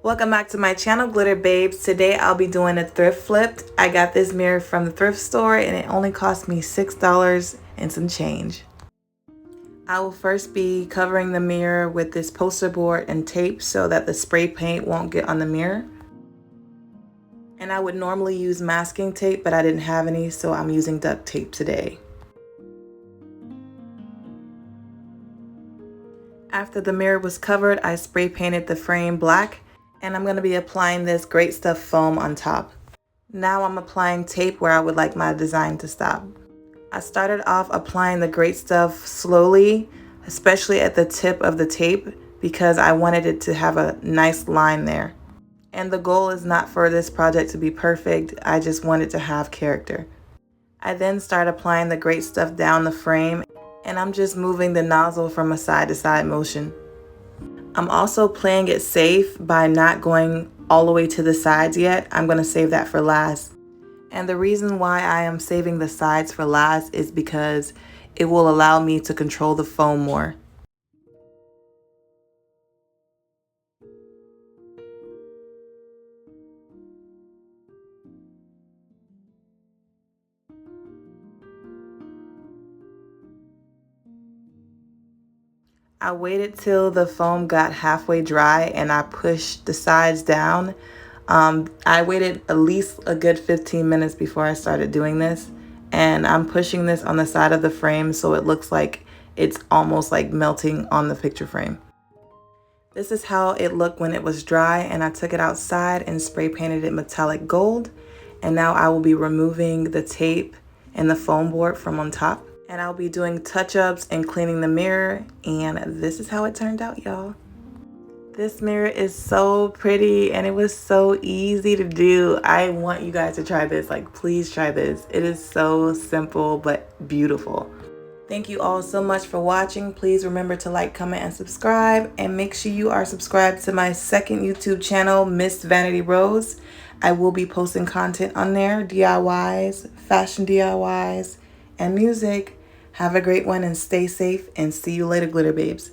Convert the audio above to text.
Welcome back to my channel, Glitter Babes. Today I'll be doing a thrift flip. I got this mirror from the thrift store and it only cost me $6 and some change. I will first be covering the mirror with this poster board and tape so that the spray paint won't get on the mirror. And I would normally use masking tape, but I didn't have any, so I'm using duct tape today. After the mirror was covered, I spray painted the frame black. And I'm going to be applying this Great Stuff foam on top. Now I'm applying tape where I would like my design to stop. I started off applying the Great Stuff slowly, especially at the tip of the tape, because I wanted it to have a nice line there. And the goal is not for this project to be perfect, I just want it to have character. I then start applying the Great Stuff down the frame, and I'm just moving the nozzle from a side-to-side motion. I'm also playing it safe by not going all the way to the sides yet. I'm going to save that for last. And the reason why I am saving the sides for last is because it will allow me to control the foam more. I waited till the foam got halfway dry and I pushed the sides down. I waited at least a good 15 minutes before I started doing this. And I'm pushing this on the side of the frame so it looks like it's almost like melting on the picture frame. This is how it looked when it was dry, and I took it outside and spray painted it metallic gold. And now I will be removing the tape and the foam board from on top. And I'll be doing touch-ups and cleaning the mirror, and this is how it turned out, y'all. This mirror is so pretty and it was so easy to do. I want you guys to try this. Like, please try this. It is so simple but beautiful. Thank you all so much for watching. Please remember to like, comment, and subscribe, and make sure you are subscribed to my second YouTube channel, Miss Vanity Rose. I will be posting content on there, DIYs, fashion DIYs, and music. Have a great one and stay safe, and see you later, Glitter Babes.